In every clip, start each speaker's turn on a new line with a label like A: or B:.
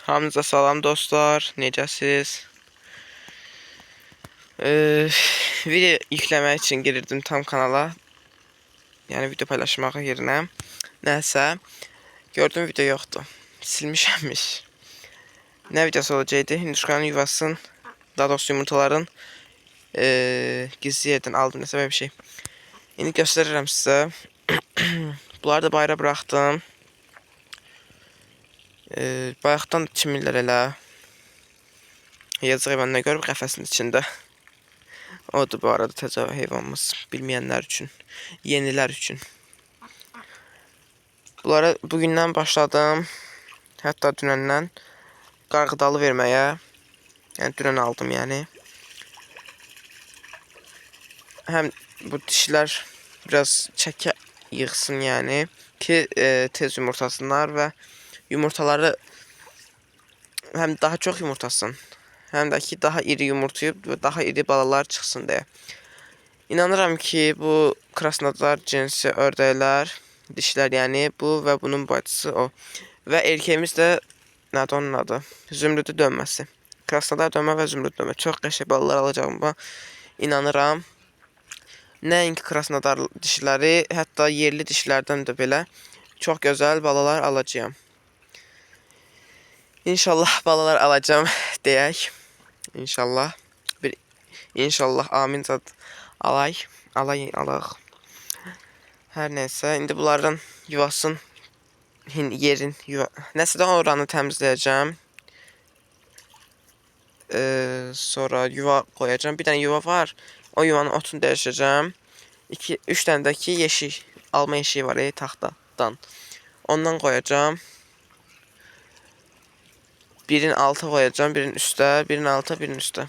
A: Hamınıza salam dostlar, necəsiz? Video yükləmək üçün girirdim tam kanala. Yəni video paylaşmağa yerinə. Nəsə, gördüm video yoxdur. Silmişəmmiş. Nə videosu olacaqdı? Hinduşkanın yuvasının, daha doğrusu yumurtaların gizli yerdən aldım nəsə bir şey. İndi göstərirəm sizə. Bunları da bayra bıraxdım. Bayaqdan çimirlər elə. Yazıq heyvan nə görüb qəfəsinin içində. Odur bu arada təzə heyvanımız, bilməyənlər üçün, yenilər üçün. Bunlara bugündən başladım, hətta dünəndən qarğıdalı verməyə. Yəni dünən aldım yəni. Həm bu dişilər biraz çəkə yığsın yəni ki tez yumurtasınlar və yumurtaları həm daha çox yumurtasın. Həm də ki daha iri yumurtayıb və daha iri balalar çıxsın deyə. İnanıram ki bu krasnodar cinsi ördəklər, dişlər yəni bu və bunun bacısı o. Və erkəyimiz də nədir onun adı? Zümrüdü dönməsi. Krasnodar dönmə və zümrüd dönmə. Çox qəşəng balalar alacağıma inanıram. Nəinki krasnodar dişləri, hətta yerli dişlərdən də belə çox gözəl balalar alacağam. İnşallah balalar alacağım deyək. İnşallah. İnşallah amin zad alaq. Hər nəysə, indi bunların yuvasın yerin nəsə də oranı təmizləyəcəm. Sonra yuva qoyacağım. Bir dənə yuva var. O yuvanın otunu dəyişəcəm. 3 dənə də ki yeşik, alma yeşiyi var taxtadan. Ondan qoyacağım. Birin altı qoyacağım, birin üstə, birin altı, birin üstə.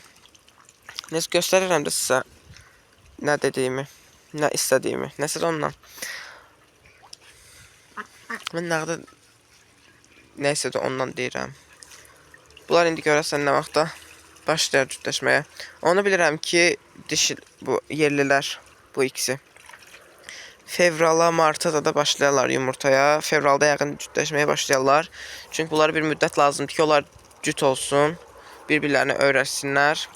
A: Nəsə göstərirəm də sizə nə dediyimi, nə istədiyimi, nəsə də ondan. Mən nəysə də ondan deyirəm. Bunlar indi görəsən nə vaxtda başlayar cütləşməyə. Onu bilirəm ki, bu yerlilər, bu ikisi. Fevrala, marta da başlayarlar yumurtaya. Fevralda yaxın cütləşməyə başlayarlar. Çünki bunlara bir müddət lazımdır ki, onlar cüt olsun. Bir-birlərini öyrəşsinlər.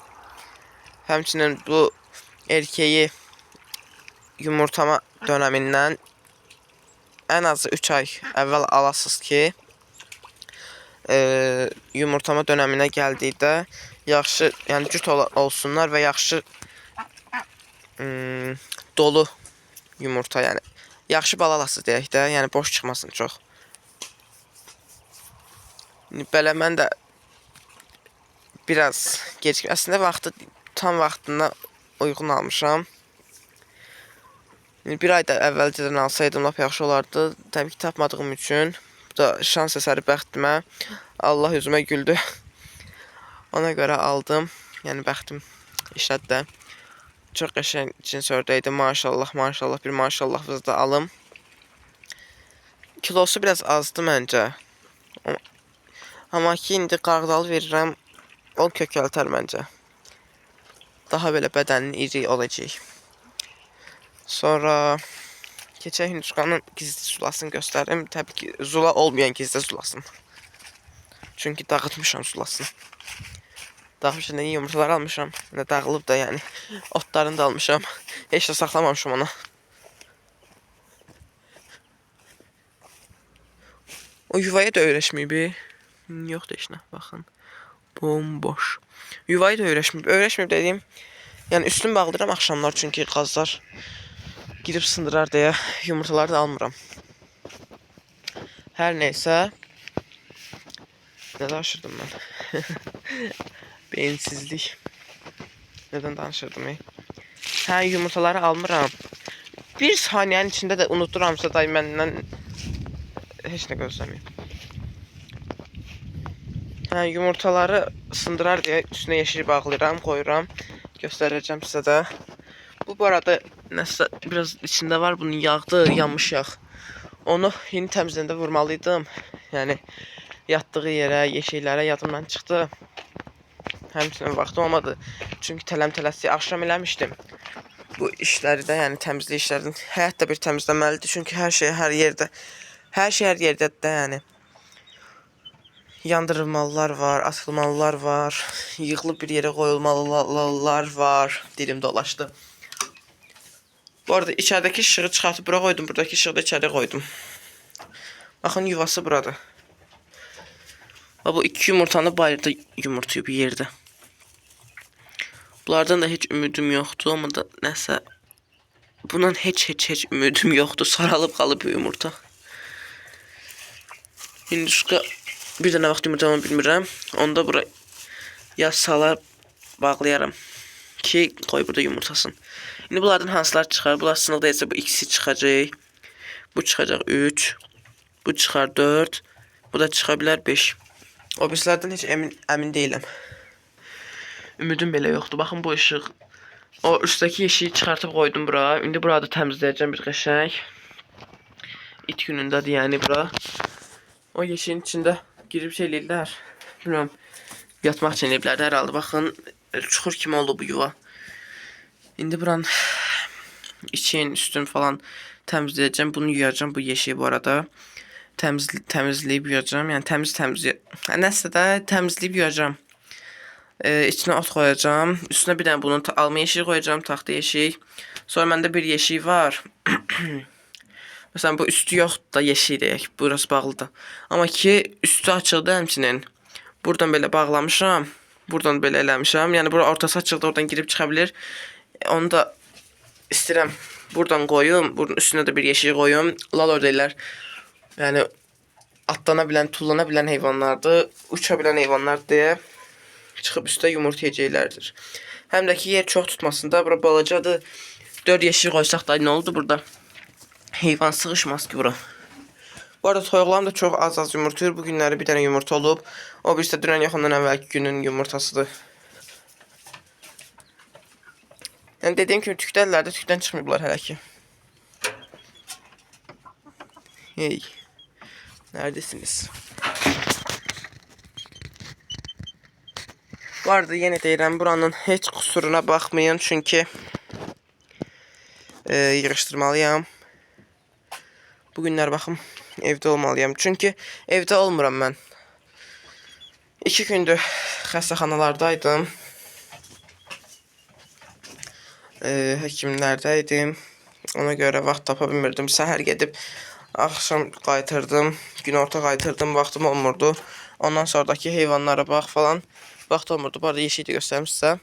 A: Həmçinin bu erkeği yumurtama dönəmindən ən azı 3 ay əvvəl alasınız ki, yumurtama dönəminə gəldikdə yaxşı, yəni cüt olsunlar və yaxşı dolu yumurta, yəni yaxşı balalası deyək də, yəni boş çıxmasın çox. Belə mən də biraz gecikmə, əslində vaxtı tam vaxtında uyğun almışam. Bir ay da əvvəlcədən alsaydım lap yaxşı olardı. Təbii ki tapmadığım üçün, bu da şans əsəri bəxtimə, Allah üzümə güldü. Ona görə aldım, yəni bəxtim işlədi də. Çox qəşəng cins ördəkdir, maşallah, maşallah, bir maşallahınızı da alım. Kilosu biraz azdı məncə. Amma ki, indi qarğıdalı verirəm, o kökəltər məncə. Daha belə bədənin iri olacaq. Sonra keçək hinduşkanın gizli sulasını göstərim. Təbii ki, zula olmayan gizli sulasını. Çünki dağıtmışam sulasını. Dağıtmışam, nə yumurtalar almışam, nə dağılıb da yəni. Otlarını da almışam. Heç də saxlamamışam ona. O yuvaya da öyrəşməyib. Yoxdur heç nə, baxın. Bomboş. Yuvayı da öyrəşməyib dediyim, yəni üstünü bağlayıram axşamlar, çünki qazlar girib sındırar deyə yumurtaları da almıram. Hər nəysə, nə danışırdım mən? Beyinsizlik. Nədən danışırdım? Hə, yumurtaları almıram. Bir saniyənin içində də unuduramsa da məndən heç nə gözləməyim. Hə, yumurtaları sındırar deyə üstünə yeşil bağlayıram, qoyuram. Göstərəcəm sizə də. Bu arada nəsə biraz içində var, bunun yağdır, yanmış yağ. Onu yeni təmizləndə vurmalıydım. Yəni yatdığı yerə, yeşiklərə yadımdan çıxdı. Həmçinin vaxtım olmadı. Çünki tələsi axşam eləmişdim. Bu işləri də, yəni təmizlik işlərini həyat da bir təmizləməlidir. Çünki hər şey hər yerdədir də, yəni. yandırılmalılar var, atılmalılar var, yığılıb bir yerə qoyulmalılar var. Dilim dolaşdı. Bu arada içəridəki işığı çıxartıp bura koydum, buradaki işığı da içəriyə koydum. Baxın, yuvası burada. Bu iki yumurtanı bayırda yumurtayıb bir yerdə. Bunlardan da heç ümidim yoxdur, amma da nəsə bundan heç ümidim yoxdur. Saralıb qalıb yumurta. Hinduşka bir dənə vaxt yumurtamı bilmirəm. Onda bura yazsalar bağlayaram ki, qoy burada yumurtasın. İndi bunlardan hansılar çıxar? Bunlar sınıqda isə bu ikisi çıxacaq. Bu çıxacaq 3. Bu çıxar 4. Bu da çıxa bilər 5. O birislərdən heç əmin deyiləm. Ümidim belə yoxdur. Baxın bu işıq. O üsttəki yeşiyi çıxartıp qoydum bura. İndi burada təmizləyəcəm bir qəşəng. İt günündədir yəni bura. O yeşiyin içində girib şey eləyirlər. Bilmirəm. Yatmaq üçün eləyiblər hər halda. Baxın, çuxur kimi oldu bu yuva. İndi buranın için üstünü falan təmizləyəcəm. Bunu yuyacağım bu yeşiyi bu arada. Təmizləyib yuyacağım. Yəni nəsə də təmizləyib yuyacağım. İçine ot koyacağım. Üstüne bir tane bunun alma yeşiği koyacağım. Taxta yeşik. Sonra məndə bir yeşiği var. Mesela bu üstü yoxdur da yeşiği deyək. Burası bağlıdır. Amma ki üstü açıldı həmçinin. Buradan belə bağlamışam. Buradan belə eləmişəm. Yəni bura ortası açıldı. Oradan girib çıxa bilir. Onu da istəyirəm buradan qoyum. Bunun üstünə də bir yeşiği qoyum. Lalo deyirlər. Yəni atlana bilən, tullana bilən heyvanlardır. Uça bilən heyvanlar deyə çıxıb üstə yumurta yiyəcəklərdir. Həm də ki yer çox tutmasında. Bura balacadır. 4 yeşik qoysaq da nə oldu burada? Heyvan sığışmaz ki bura. Bu arada toyuqlarım da çox az yumurtayır. Bu günləri bir dənə yumurta olub. O birisi də dünən yaxından əvvəlki günün yumurtasıdır. Yəni dediyim kimi tükdədirlər də tükdən çıxmayıblar hələ ki. Hey. Neredesiniz? Bu arada yenə deyirəm, buranın heç kusuruna baxmayın. Çünki yığışdırmalıyam. Bugünlər baxım evdə olmalıyam. Çünki evdə olmuram mən. 2 gündür xəstəxanalardaydım. Həkimlərdəydim. Ona görə vaxt tapa bilmirdim. Səhər gedib axşam qayıtırdım. Günorta qayıtırdım. Vaxtım olmurdu. Ondan sonraki heyvanlara bax falan. Vaxt olmurdu. Bu arada yeşiyi də göstərim sizə.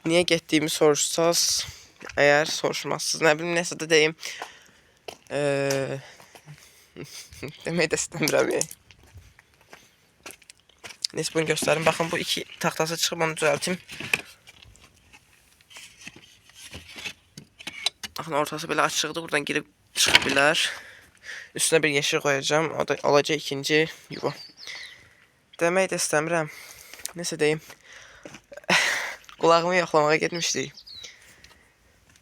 A: Niyə getdiyimi soruşsaz, əgər soruşmazsınız, nə bilim, nəsə də deyim. Demək də istəmirəm. Neyse bunu göstərim. Baxın bu iki taxtası çıxıb onu düzəltim. Baxın ortası belə açıqdır. Buradan girib çıxa bilər. Üstünə bir yeşil qoyacağım. O da olacaq ikinci yuva. Demək də istəmirəm. Nəsə deyim. Qulağımı yoxlamağa getmişdik.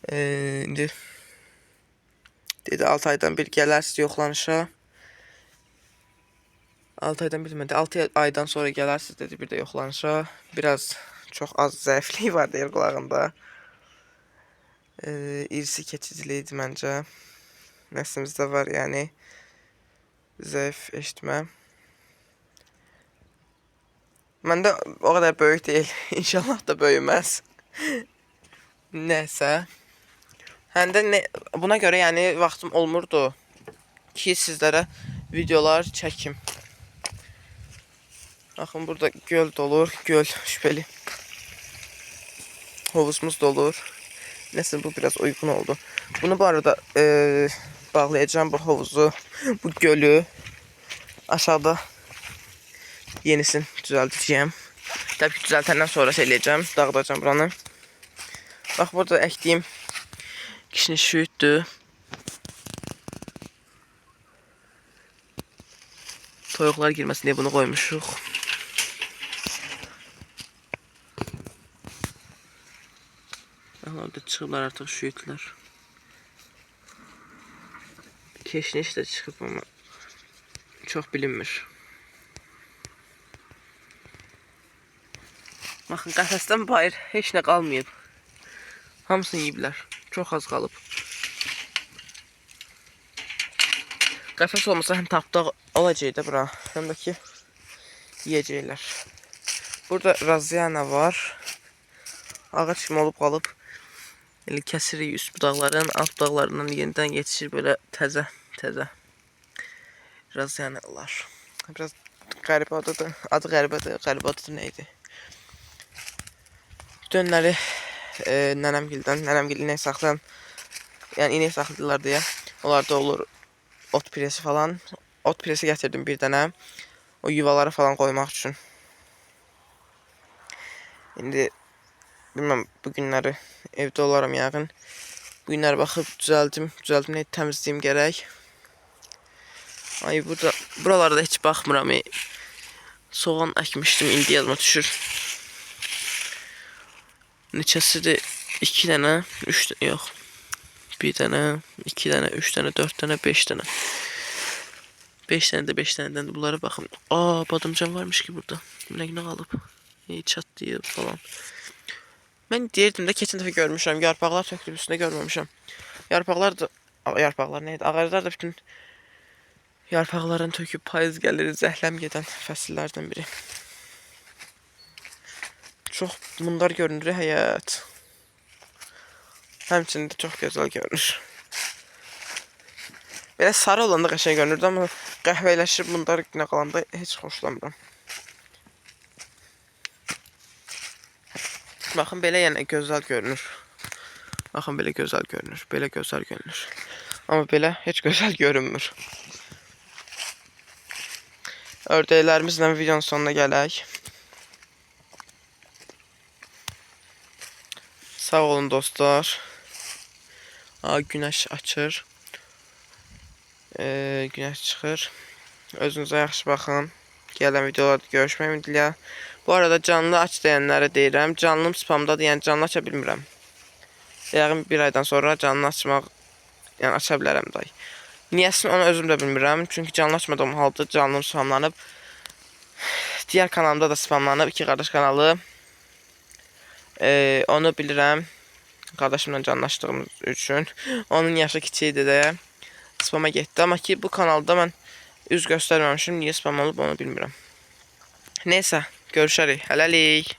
A: İndi dedi 6 aydan bir gələrsiniz yoxlanışa. 6 aydan bir demədi. 6 aydan sonra gələrsiniz dedi bir də yoxlanışa. Biraz çox az zəiflik var deyir qulağında. İrsi keçiciliyidir məncə. Nəslimizdə var yəni. Zəif eşitmə. Məndə o qədər böyük deyil. İnşallah da böyüməz. Nəsə. Həm də buna görə yəni vaxtım olmurdu ki sizlərə videolar çəkim. Baxın burada göl dolur. Göl şübhəli. Hovuzumuz dolur. Nəsə bu biraz uyğun oldu. Bunu bu arada bağlayacağım bu hovuzu. Bu gölü. Aşağıda yenisini düzəldəcəyəm. Təbii ki düzəltəndən sonra eləyəcəm. Dağıdacağım buranı. Bax burada əkdiyim kişinin şüyüddür. Toyuqlar girməsin deyə bunu qoymuşuq. Orada çıxıblar artıq şüyüdlər. Keşniş də çıxıb amma çox bilinmir. Baxın qəfəsdən bayır heç nə qalmayıb. Hamısını yeyiblər. Çox az qalıb. Qəfəs olmasa həm tapdaq olacaq da bura, həm də ki yeyəcəklər. Burada Raziana var. Ağac kimi olub qalıb. Elə kəsirik üst budaqların, alt budaqlarından yenidən yetişir belə təzə Razianalar. Biraz qəribə adıdır. Adı qəribədir. Qəribə adı nə idi? Dönləri nənəmgildən inek saxlayan, yəni inek saxlayırlar deyə. Onlarda olur ot piresi falan. Ot piresi gətirdim bir dənə. O yuvaları falan qoymaq üçün. İndi bilməm, bu günləri evdə olaram yəqin. Bu günləri baxıb düzəldim nə təmizləyim gərək. Ay buralarda heç baxmıram. Soğan əkmişdim, indi yadıma düşür. Neçəsidir? 2 dənə, 3 dənə, yox. 1 dənə, 2 dənə, 3 dənə, 4 dənə, 5 dənə. 5 dənə də 5 dənədən də bunlara baxın. Badımcan varmış ki burada. Nə qalıb? Çatlayıb falan. Mən deyirdim də, keçən dəfə görmüşəm. Yarpaqlar tökülüb üstündə görməmişəm. Yarpaqlar neydi? Ağaclar da bütün yarpaqların töküb payız gəlir, zəhləm gedən fəsillərdən biri. Çox mundar görünür həyat. Həmçinin də çox gözəl görünür. Belə sarı olanda qəşəng görünürdü, amma qəhvələşib mundar günə qalanda heç xoşlamıram. Baxın, belə yəni gözəl görünür. Baxın, belə gözəl görünür. Belə gözəl görünür. Amma belə heç gözəl görünmür. Ördəklərimizlə videonun sonuna gələk. Sağ olun dostlar. Günəş açır. Günəş çıxır. Özünüzə yaxşı baxın. Gələn videolarda görüşmək ümidlə. Bu arada canlı aç deyənlərə deyirəm. Canlım spamdadır, yəni canlı aça bilmirəm. Yəqin bir aydan sonra canlı açmaq, yəni aça bilərəm day. Niyəsini onu özüm də bilmirəm. Çünki canlı açmadığım halda canlım spamlanıb. Digər kanalımda da spamlanıb. 2 qardaş kanalı. Onu bilirəm. Qardaşımla canlaşdığımız üçün. Onun yaşı kiçikdir deyə spama getdi. Amma ki bu kanalda mən üz göstərməmişim. Niyə spam olub onu bilmirəm. Neysə, görüşərik. Hələlik.